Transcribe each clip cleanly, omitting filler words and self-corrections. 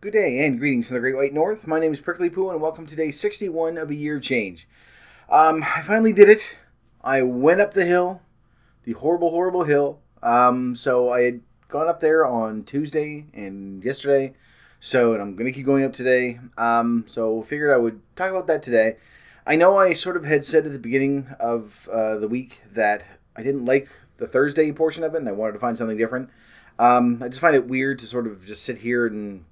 Good day and greetings from the Great White North. My name is Prickly Poo and welcome to day 61 of a year of change. I finally did it. I went up the hill, the horrible, horrible hill. So I had gone up there on Tuesday and yesterday. And I'm going to keep going up today. So figured I would talk about that today. I know I sort of had said at the beginning of the week that I didn't like the Thursday portion of it and I wanted to find something different. I just find it weird to sort of just sit here and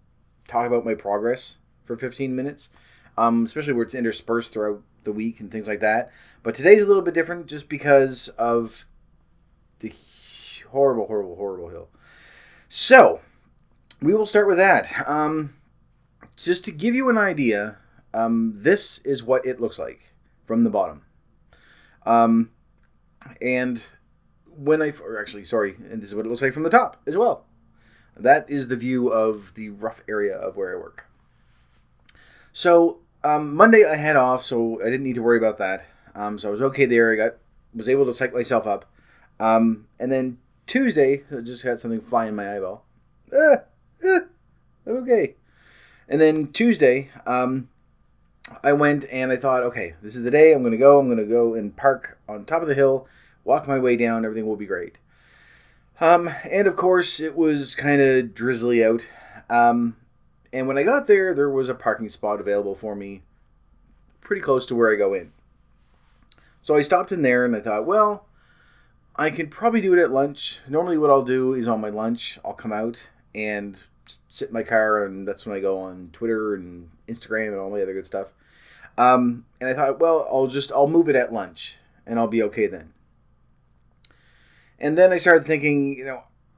talk about my progress for 15 minutes, especially where it's interspersed throughout the week and things like that. But today's a little bit different just because of the horrible, horrible, horrible hill. So, we will start with that. Just to give you an idea, this is what it looks like from the bottom. And when and this is what it looks like from the top as well. That is the view of the rough area of where I work. So, Monday I had off, so I didn't need to worry about that. So I was okay there. I was able to psych myself up. And then Tuesday, I just had something fly in my eyeball. Okay. And then Tuesday, I went and I thought, okay, this is the day I'm going to go. I'm going to go and park on top of the hill, walk my way down. Everything will be great. And of course, it was kind of drizzly out. And when I got there, there was a parking spot available for me pretty close to where I go in. So I stopped in there and I thought, well, I could probably do it at lunch. Normally what I'll do is on my lunch, I'll come out and sit in my car, and that's when I go on Twitter and Instagram and all my other good stuff. And I thought, well, I'll move it at lunch and I'll be okay then. And then I started thinking,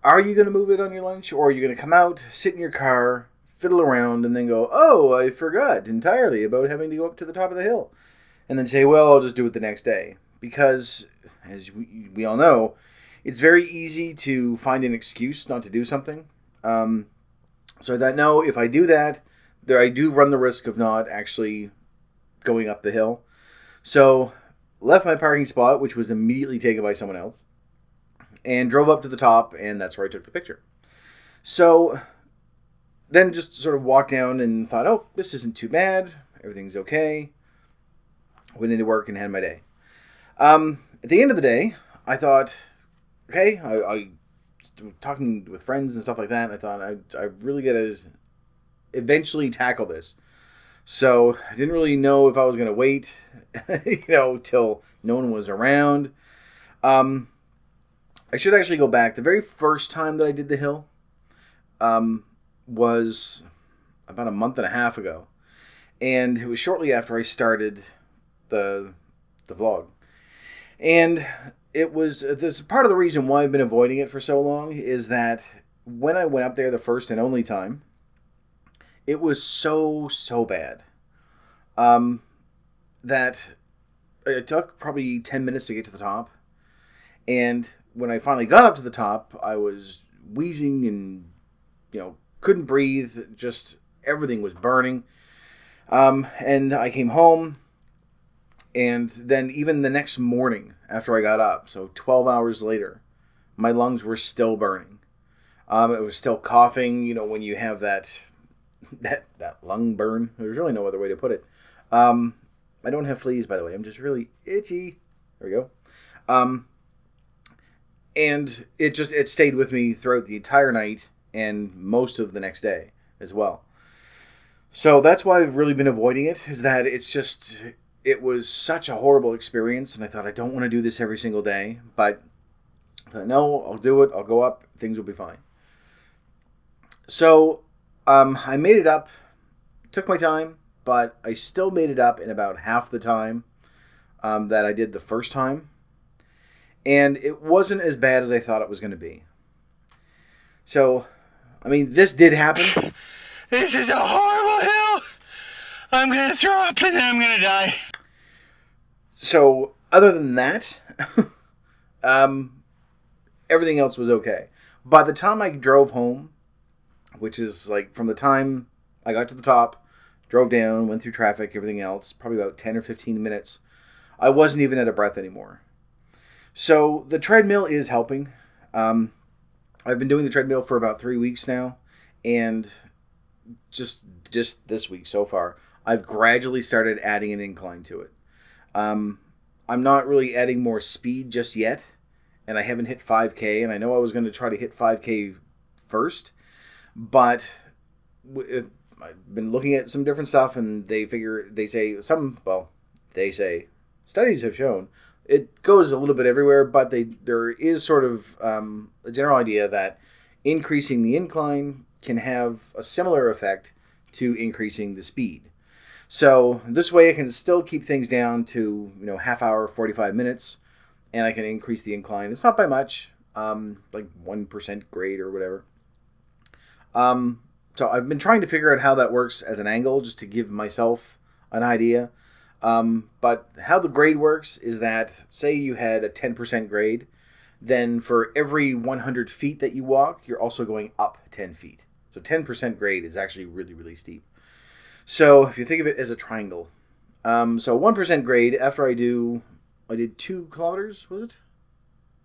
are you going to move it on your lunch, or are you going to come out, sit in your car, fiddle around, and then go, oh, I forgot entirely about having to go up to the top of the hill. And then say, well, I'll just do it the next day. Because, as we all know, it's very easy to find an excuse not to do something. So I thought, no, if I do that, I do run the risk of not actually going up the hill. So, left my parking spot, which was immediately taken by someone else, and drove up to the top, and that's where I took the picture. So, then just sort of walked down and thought, oh, this isn't too bad. Everything's okay. Went into work and had my day. At the end of the day, I thought, okay, I was talking with friends and stuff like that, and I thought, I really got to eventually tackle this. So, I didn't really know if I was going to wait, till no one was around. I should actually go back. The very first time that I did the hill was about a month and a half ago. And it was shortly after I started the vlog. And it was, this part of the reason why I've been avoiding it for so long is that when I went up there the first and only time, it was so bad that it took probably 10 minutes to get to the top. And when I finally got up to the top, I was wheezing and, couldn't breathe. Just everything was burning. And I came home, and then even the next morning after I got up, so 12 hours later, my lungs were still burning. It was still coughing, when you have that lung burn. There's really no other way to put it. I don't have fleas, by the way. I'm just really itchy. There we go. And it stayed with me throughout the entire night and most of the next day as well. So that's why I've really been avoiding it, is that it was such a horrible experience, and I thought, I don't want to do this every single day, but I thought, no, I'll do it, I'll go up, things will be fine. So, I made it up, took my time, but I still made it up in about half the time that I did the first time. And it wasn't as bad as I thought it was going to be. So, this did happen. This is a horrible hill. I'm going to throw up and then I'm going to die. So, other than that, everything else was okay. By the time I drove home, which is like from the time I got to the top, drove down, went through traffic, everything else, probably about 10 or 15 minutes, I wasn't even out of breath anymore. So the treadmill is helping. I've been doing the treadmill for about 3 weeks now, and just this week so far, I've gradually started adding an incline to it. I'm not really adding more speed just yet, and I haven't hit 5K, and I know I was going to try to hit 5K first, but I've been looking at some different stuff, and they say studies have shown it goes a little bit everywhere, but there is sort of a general idea that increasing the incline can have a similar effect to increasing the speed. So this way I can still keep things down to, half hour, 45 minutes, and I can increase the incline. It's not by much, like 1% grade or whatever. So I've been trying to figure out how that works as an angle, just to give myself an idea. But how the grade works is that, say you had a 10% grade, then for every 100 feet that you walk, you're also going up 10 feet. So 10% grade is actually really, really steep. So if you think of it as a triangle, so 1% grade, after I did 2 kilometers, was it?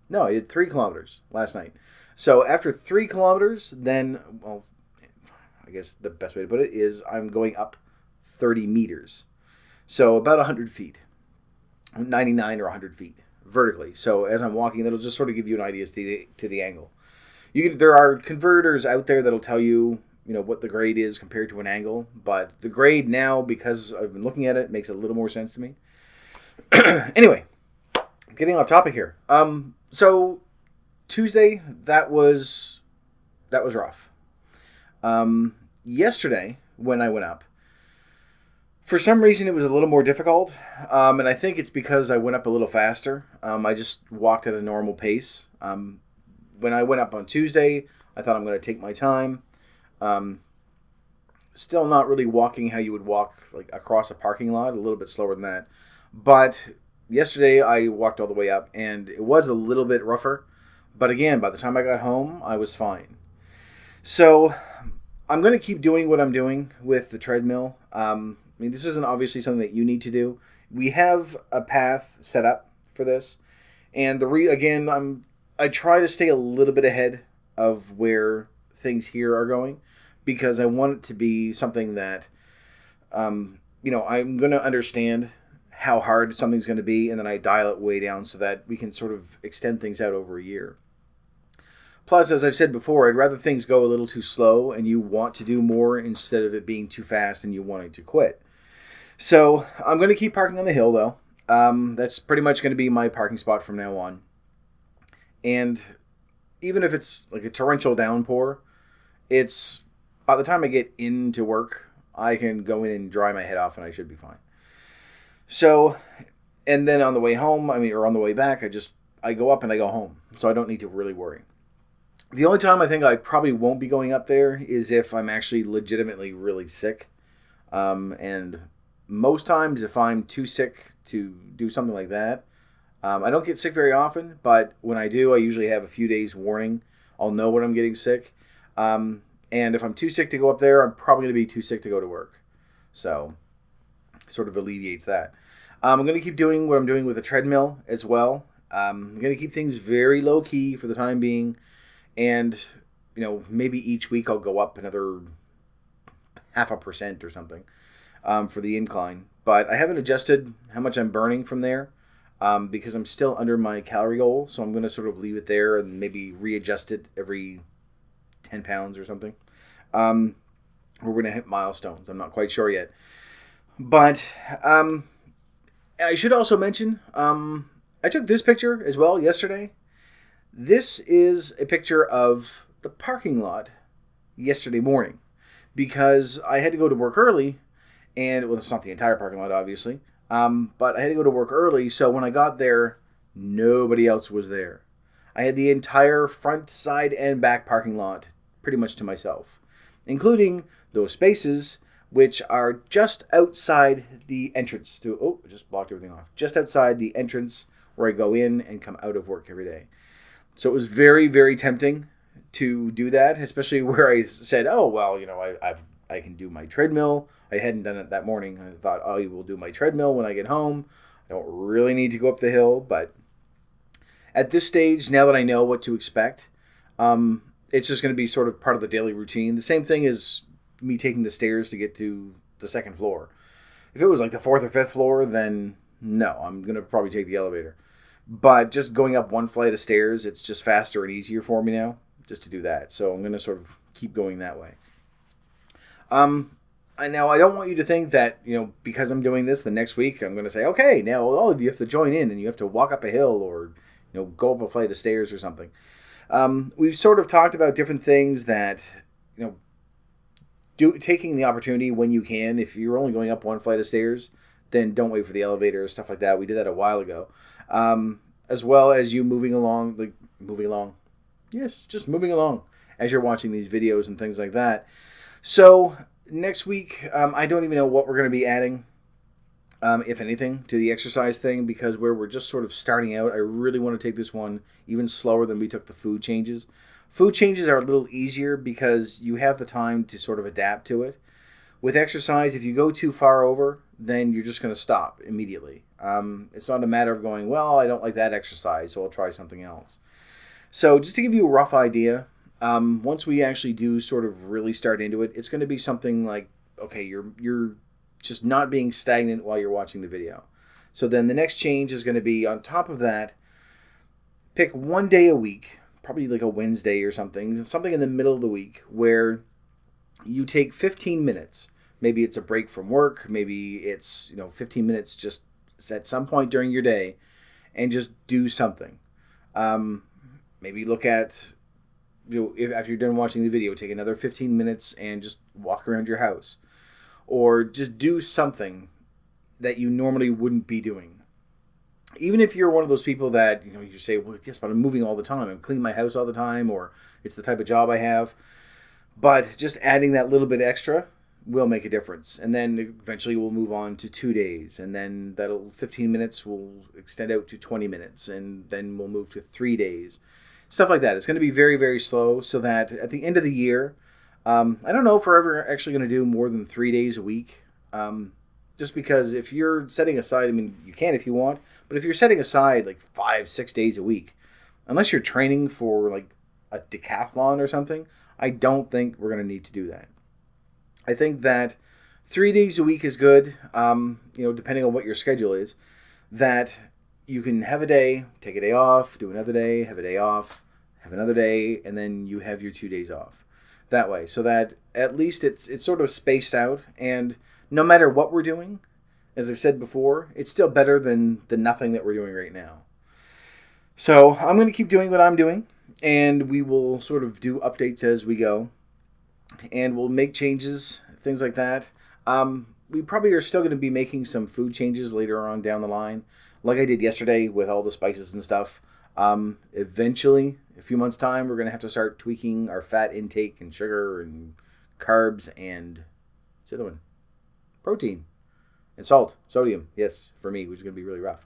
No, I did 3 kilometers last night. So after 3 kilometers, then, well, I guess the best way to put it is I'm going up 30 meters. So about 100 feet, 99 or 100 feet vertically. So as I'm walking, that'll just sort of give you an idea as to the angle. There are converters out there that'll tell you, what the grade is compared to an angle. But the grade now, because I've been looking at it, makes a little more sense to me. Anyway, getting off topic here. So Tuesday, that was rough. Yesterday, when I went up, for some reason it was a little more difficult, and I think it's because I went up a little faster. I just walked at a normal pace. When I went up on Tuesday, I thought I'm going to take my time. Still not really walking how you would walk like across a parking lot, a little bit slower than that. But yesterday I walked all the way up, and it was a little bit rougher. But again, by the time I got home, I was fine. So I'm going to keep doing what I'm doing with the treadmill. This isn't obviously something that you need to do. We have a path set up for this. And I try to stay a little bit ahead of where things here are going, because I want it to be something that, I'm going to understand how hard something's going to be, and then I dial it way down so that we can sort of extend things out over a year. Plus, as I've said before, I'd rather things go a little too slow and you want to do more instead of it being too fast and you wanting to quit. So I'm going to keep parking on the hill, though. That's pretty much going to be my parking spot from now on. And even if it's like a torrential downpour, it's by the time I get into work, I can go in and dry my head off and I should be fine. So, and then on the way home, or on the way back, I go up and I go home. So I don't need to really worry. The only time I think I probably won't be going up there is if I'm actually legitimately really sick. And most times if I'm too sick to do something like that, I don't get sick very often, but when I do, I usually have a few days warning. I'll know when I'm getting sick. And if I'm too sick to go up there, I'm probably going to be too sick to go to work. So sort of alleviates that. I'm going to keep doing what I'm doing with the treadmill as well. I'm going to keep things very low key for the time being. And, maybe each week I'll go up another 0.5% or something for the incline. But I haven't adjusted how much I'm burning from there because I'm still under my calorie goal. So I'm going to sort of leave it there and maybe readjust it every 10 pounds or something. We're going to hit milestones. I'm not quite sure yet. But I should also mention, I took this picture as well yesterday. This is a picture of the parking lot yesterday morning because I had to go to work early, and, well, it's not the entire parking lot, obviously, but I had to go to work early, so when I got there, nobody else was there. I had the entire front, side, and back parking lot pretty much to myself, including those spaces which are just outside the entrance to, I just blocked everything off, just outside the entrance where I go in and come out of work every day. So it was very, very tempting to do that, especially where I said, I can do my treadmill. I hadn't done it that morning. I thought, I will do my treadmill when I get home. I don't really need to go up the hill, but at this stage, now that I know what to expect, it's just going to be sort of part of the daily routine. The same thing as me taking the stairs to get to the second floor. If it was like the fourth or fifth floor, then no, I'm going to probably take the elevator. But just going up one flight of stairs, it's just faster and easier for me now just to do that. So I'm going to sort of keep going that way. Now, I don't want you to think that, because I'm doing this the next week, I'm going to say, okay, now all of you have to join in and you have to walk up a hill or, go up a flight of stairs or something. We've sort of talked about different things that, taking the opportunity when you can. If you're only going up one flight of stairs, then don't wait for the elevator or stuff like that. We did that a while ago. As well as you moving along. Yes, just moving along as you're watching these videos and things like that. So next week, I don't even know what we're going to be adding, if anything, to the exercise thing, because we're just sort of starting out. I really want to take this one even slower than we took the food changes. Food changes are a little easier because you have the time to sort of adapt to it. With exercise, if you go too far over, then you're just going to stop immediately. It's not a matter of going, well, I don't like that exercise, so I'll try something else. So just to give you a rough idea, once we actually do sort of really start into it, it's going to be something like, okay, you're just not being stagnant while you're watching the video. So then the next change is going to be, on top of that, pick one day a week, probably like a Wednesday or something in the middle of the week, where you take 15 minutes. Maybe it's a break from work. Maybe it's 15 minutes just at some point during your day, and just do something. Maybe look at, if after you're done watching the video, take another 15 minutes and just walk around your house, or just do something that you normally wouldn't be doing. Even if you're one of those people that you say, well, yes, but I'm moving all the time. I'm cleaning my house all the time, or it's the type of job I have. But just adding that little bit extra will make a difference. And then eventually we'll move on to 2 days. And then 15 minutes will extend out to 20 minutes. And then we'll move to 3 days. Stuff like that. It's going to be very, very slow, so that at the end of the year, I don't know if we're ever actually going to do more than 3 days a week. Just because if you're setting aside, you can if you want, but if you're setting aside like 5-6 days a week, unless you're training for like a decathlon or something, I don't think we're going to need to do that. I think that 3 days a week is good, depending on what your schedule is, that you can have a day, take a day off, do another day, have a day off, have another day, and then you have your 2 days off. That way, so that at least it's sort of spaced out, and no matter what we're doing, as I've said before, it's still better than the nothing that we're doing right now. So I'm going to keep doing what I'm doing, and we will sort of do updates as we go, and we'll make changes, things like that. We probably are still going to be making some food changes later on down the line, like I did yesterday with all the spices and stuff. Eventually, a few months' time, we're going to have to start tweaking our fat intake and sugar and carbs and what's the other one? Protein and salt, sodium. Yes, for me, which is going to be really rough.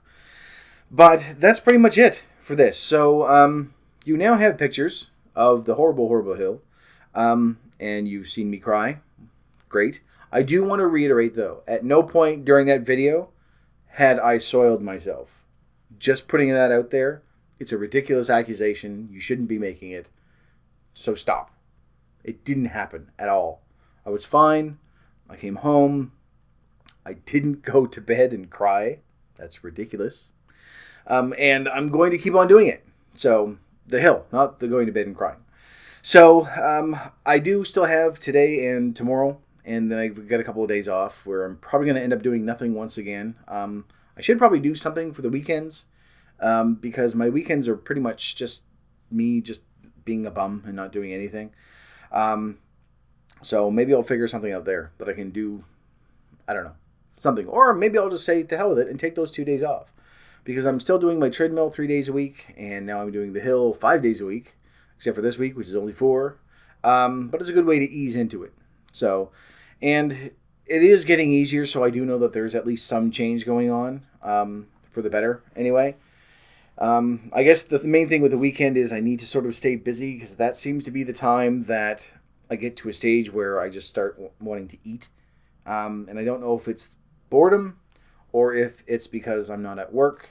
But that's pretty much it for this. So you now have pictures of the horrible, horrible hill, and you've seen me cry. Great. I do want to reiterate, though, at no point during that video had I soiled myself. Just putting that out there. It's a ridiculous accusation. You shouldn't be making it. So stop. It didn't happen at all. I was fine. I came home. I didn't go to bed and cry. That's ridiculous. And I'm going to keep on doing it. So, the hill, not the going to bed and crying. So, I do still have today and tomorrow. And then I've got a couple of days off where I'm probably going to end up doing nothing once again. I should probably do something for the weekends. Because my weekends are pretty much just me just being a bum and not doing anything. So maybe I'll figure something out there that I can do. I don't know. Something. Or maybe I'll just say to hell with it and take those 2 days off. Because I'm still doing my treadmill 3 days a week. And now I'm doing the hill 5 days a week. Except for this week, which is only 4. But it's a good way to ease into it. So, and it is getting easier. So I do know that there's at least some change going on. For the better, anyway. I guess the main thing with the weekend is I need to sort of stay busy, because that seems to be the time that I get to a stage where I just start wanting to eat. And I don't know if it's boredom or if it's because I'm not at work.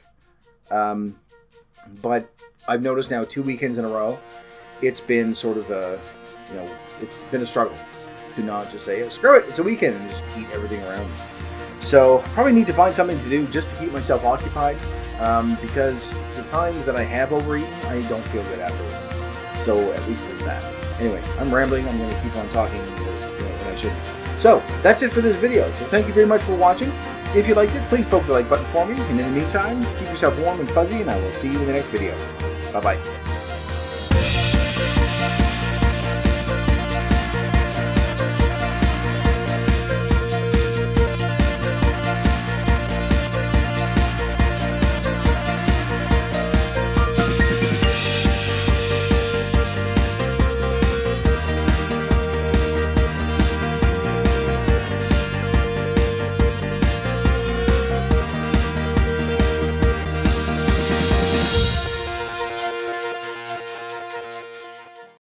But I've noticed now 2 weekends in a row, it's been sort of it's been a struggle. to not just say, oh, screw it, it's a weekend, and just eat everything around me. So probably need to find something to do just to keep myself occupied, because the times that I have overeaten, I don't feel good afterwards. So at least there's that. Anyway, I'm rambling. I'm going to keep on talking when I shouldn't. So that's it for this video. So thank you very much for watching. If you liked it, please poke the like button for me. And in the meantime, keep yourself warm and fuzzy, and I will see you in the next video. Bye-bye.